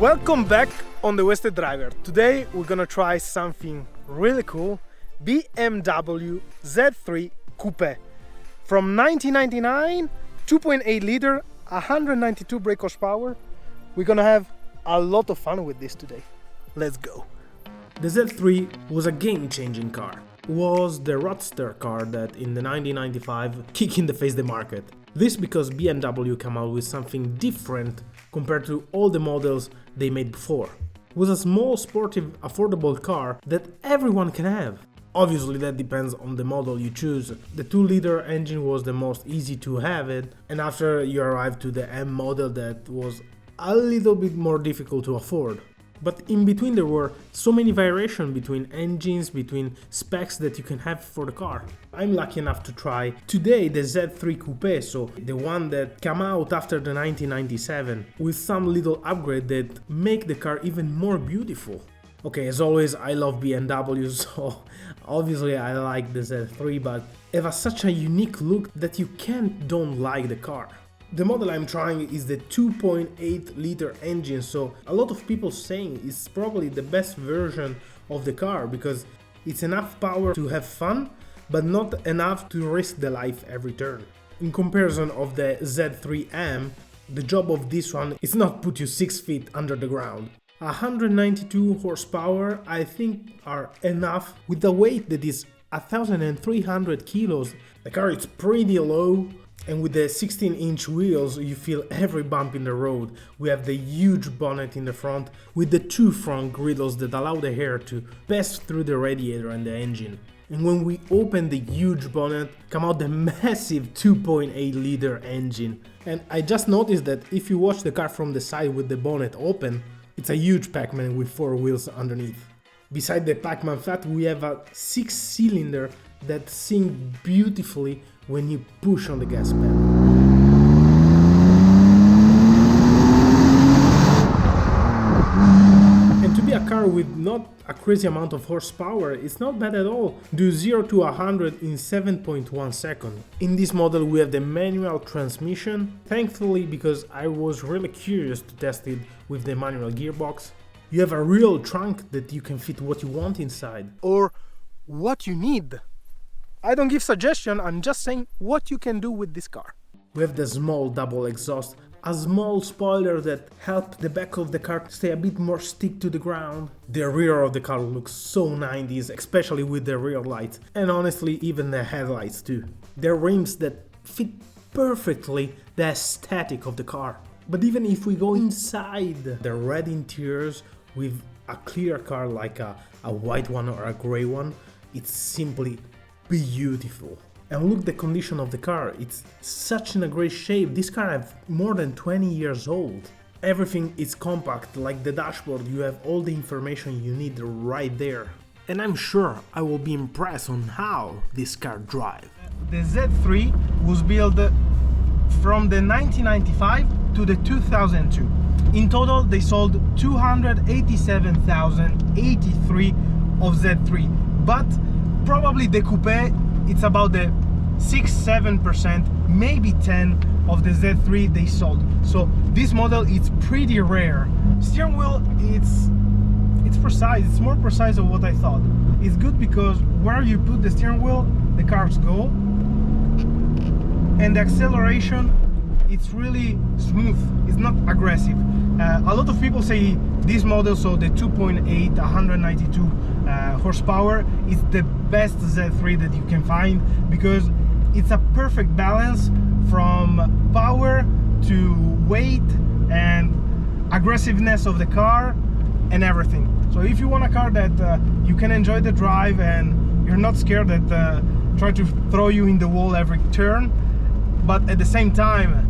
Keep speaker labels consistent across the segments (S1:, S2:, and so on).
S1: Welcome back on the Wasted Driver. Today we're gonna try something really cool, BMW Z3 Coupe. From 1999, 2.8 liter, 192 brake horsepower. We're gonna have a lot of fun with this today. Let's go. The Z3 was a game-changing car. It was the roadster car that in the 1995 kicked in the face the market. This because BMW came out with something different compared to all the models they made before. It was a small, sportive, affordable car that everyone can have. Obviously that depends on the model you choose. The 2-liter engine was the most easy to have it, and after you arrive to the M model that was a little bit more difficult to afford. But in between there were so many variations between engines, between specs that you can have for the car. I'm lucky enough to try today the Z3 Coupe, so the one that came out after the 1997, with some little upgrade that make the car even more beautiful. Okay, as always, I love BMW, so obviously I like the Z3, but it has such a unique look that you can't don't like the car. The model I'm trying is the 2.8 liter engine, so a lot of people saying it's probably the best version of the car because it's enough power to have fun, but not enough to risk the life every turn. In comparison of the Z3M, the job of this one is not put you 6 feet under the ground. 192 horsepower I think are enough with the weight that is 1,300 kilos. The car is pretty low. And with the 16-inch wheels, you feel every bump in the road. We have the huge bonnet in the front with the 2 front griddles that allow the air to pass through the radiator and the engine. And when we open the huge bonnet, come out the massive 2.8 liter engine. And I just noticed that if you watch the car from the side with the bonnet open, it's a huge Pac-Man with 4 wheels underneath. Beside the Pac-Man flat, we have a 6-cylinder that sings beautifully when you push on the gas pedal. And to be a car with not a crazy amount of horsepower, it's not bad at all. Do 0 to 100 in 7.1 seconds. In this model we have the manual transmission, thankfully because I was really curious to test it with the manual gearbox. You have a real trunk that you can fit what you want inside. Or what you need. I don't give suggestion, I'm just saying what you can do with this car. We have the small double exhaust, a small spoiler that helps the back of the car stay a bit more stick to the ground. The rear of the car looks so 90s, especially with the rear lights, and honestly even the headlights too. The rims that fit perfectly the aesthetic of the car. But even if we go inside the red interiors with a clear car like a white one or a gray one, it's simply beautiful. And look the condition of the car, it's such in a great shape. This car is more than 20 years old. Everything is compact, like the dashboard, you have all the information you need right there. And I'm sure I will be impressed on how this car drives. The Z3 was built from the 1995 to the 2002. In total they sold 287,083 of Z3, but probably the coupe, it's about the 6-7%, maybe 10 of the Z3 they sold. So this model is pretty rare. Steering wheel, it's precise, it's more precise of what I thought. It's good because where you put the steering wheel, the cars go. And the acceleration, it's really smooth, it's not aggressive. A lot of people say this model, so the 2.8 192 horsepower, is the best Z3 that you can find because it's a perfect balance from power to weight and aggressiveness of the car and everything. So if you want a car that you can enjoy the drive and you're not scared that try to throw you in the wall every turn, but at the same time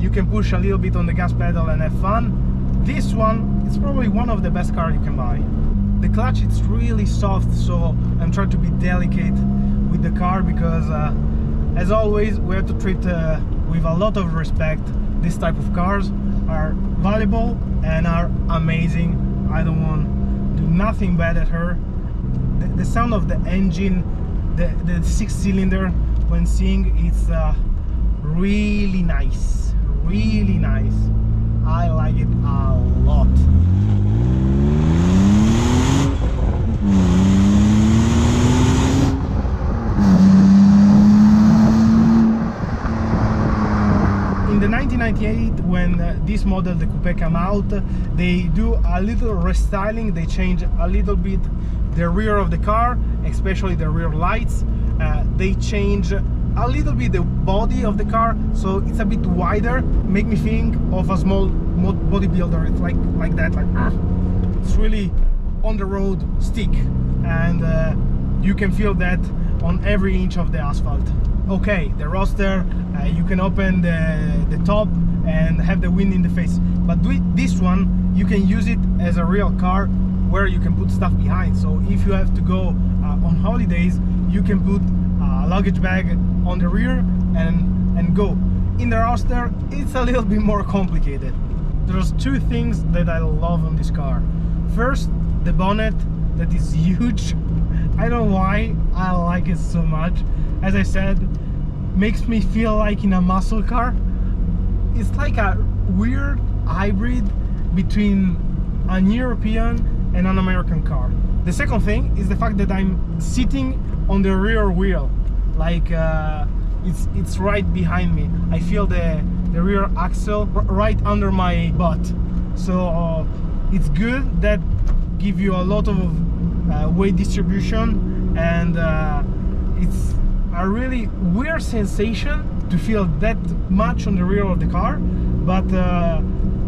S1: you can push a little bit on the gas pedal and have fun, this one is probably one of the best cars you can buy. The clutch, it's really soft, so I'm trying to be delicate with the car because as always we have to treat with a lot of respect. This type of cars are valuable and are amazing. I don't want to do nothing bad at her. The sound of the engine, the 6-cylinder when seeing, it's really nice, really nice. I like it a lot. 1998, when this model, the coupe, came out, they do a little restyling. They change a little bit the rear of the car, especially the rear lights. They change a little bit the body of the car, so it's a bit wider. Make me think of a small bodybuilder. It's like that, like it's really on the road stick, and you can feel that on every inch of the asphalt. Okay, the roadster, you can open the top and have the wind in the face, but with this one you can use it as a real car where you can put stuff behind. So if you have to go on holidays, you can put a luggage bag on the rear and go. In the roadster it's a little bit more complicated. There's two things that I love on this car. First, the bonnet, that is huge. I don't know why I like it so much. As I said, makes me feel like in a muscle car. It's like a weird hybrid between an European and an American car. The second thing is the fact that I'm sitting on the rear wheel, like it's right behind me. I feel the rear axle right under my butt, so it's good. That give you a lot of weight distribution, and it's a really weird sensation to feel that much on the rear of the car, but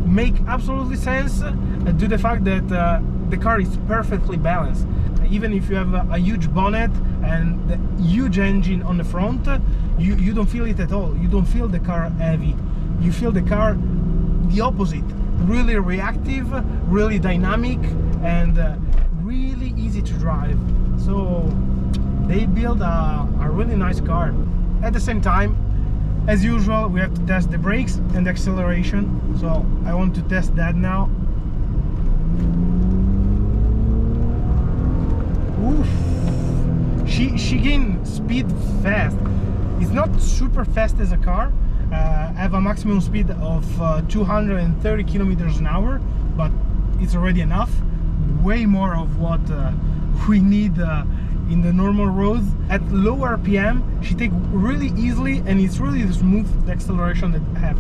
S1: make absolutely sense due to the fact that the car is perfectly balanced. Even if you have a huge bonnet and the huge engine on the front, you don't feel it at all. You don't feel the car heavy. You feel the car the opposite, really reactive, really dynamic, and really easy to drive. So they build a really nice car. At the same time, as usual, we have to test the brakes and the acceleration. So I want to test that now. Oof. She gained speed fast. It's not super fast as a car. I have a maximum speed of 230 kilometers an hour, but it's already enough. Way more of what we need in the normal roads. At low RPM, she takes really easily, and it's really smooth, the acceleration that I have.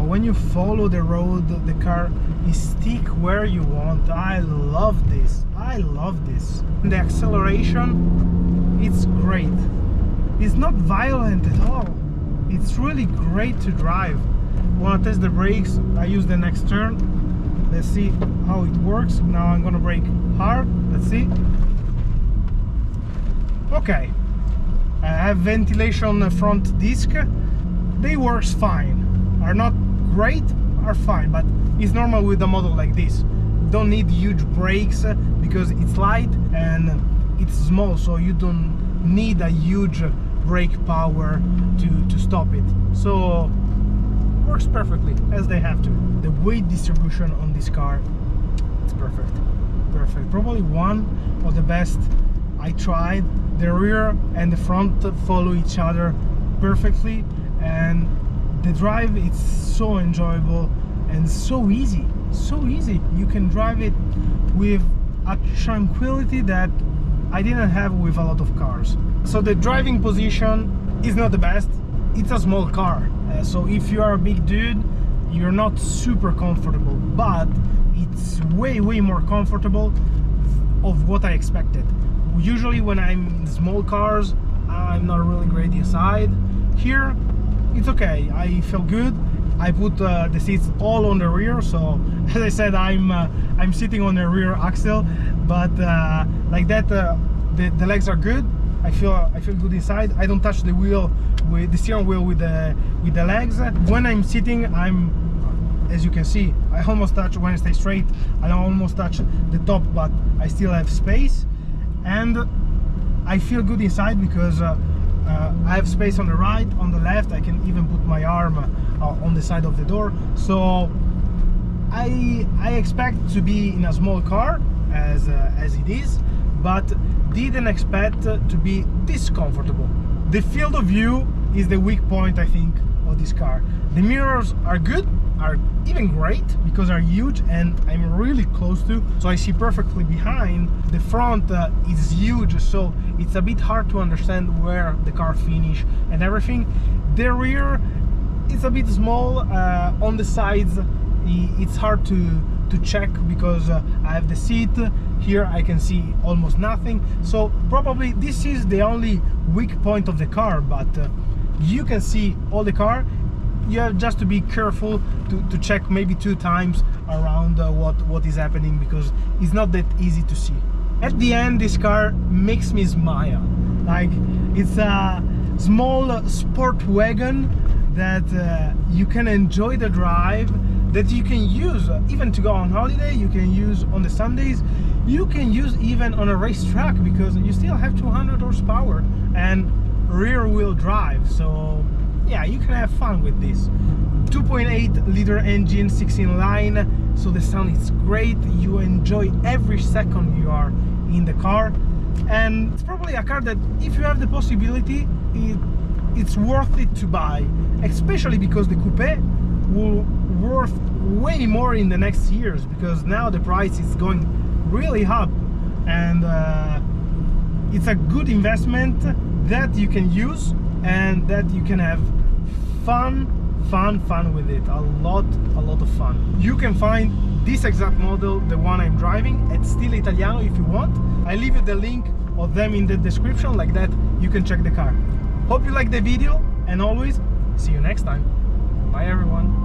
S1: When you follow the road, the car is stick where you want. I love this. I love this. And the acceleration, it's great. It's not violent at all. It's really great to drive. Want to test the brakes? I use the next turn. Let's see how it works. Now I'm gonna brake hard. Let's see. Okay, I have ventilation front disc. They works fine. Are not great, are fine, but it's normal with a model like this. Don't need huge brakes because it's light and it's small, so you don't need a huge brake power to stop it. So works perfectly as they have to. The weight distribution on this car, it's perfect. Perfect. Probably one of the best I tried. The rear and the front follow each other perfectly, and the drive, it's so enjoyable and so easy. So easy. You can drive it with a tranquility that I didn't have with a lot of cars. So the driving position is not the best. It's a small car, so if you are a big dude, you're not super comfortable, but it's way more comfortable of what I expected. Usually when I'm in small cars, I'm not really great inside. Here it's okay. I feel good. I put the seats all on the rear, so as I said, I'm sitting on the rear axle, but like that the legs are good. I feel good inside. I don't touch the wheel with the steering wheel with the legs. When I'm sitting, as you can see, I almost touch, when I stay straight, I almost touch the top, but I still have space, and I feel good inside because I have space on the right, on the left. I can even put my arm on the side of the door. So I expect to be in a small car as it is, but didn't expect to be this comfortable. The field of view is the weak point, I think, of this car. The mirrors are good, are even great because are huge and I'm really close to, so I see perfectly behind. The front is huge, so it's a bit hard to understand where the car finish and everything. The rear it's a bit small on the sides. It's hard to check because I have the seat here. I can see almost nothing, so probably this is the only weak point of the car, but you can see all the car. You have just to be careful to check maybe 2 times around what is happening, because it's not that easy to see. At the end, this car makes me smile. Like, it's a small sport wagon that you can enjoy the drive, that you can use even to go on holiday, you can use on the Sundays, you can use even on a racetrack, because you still have 200 horsepower and rear wheel drive. So yeah, you can have fun with this. 2.8 liter engine, 16 line, so the sound is great. You enjoy every second you are in the car, and it's probably a car that, if you have the possibility, it's worth it to buy, especially because the coupe will worth way more in the next years, because now the price is going really up, and it's a good investment that you can use and that you can have fun with it. A lot of fun. You can find this exact model, the one I'm driving, at Stile Italiano if you want. I leave you the link of them in the description, like that you can check the car. Hope you liked the video, and always see you next time. Bye everyone.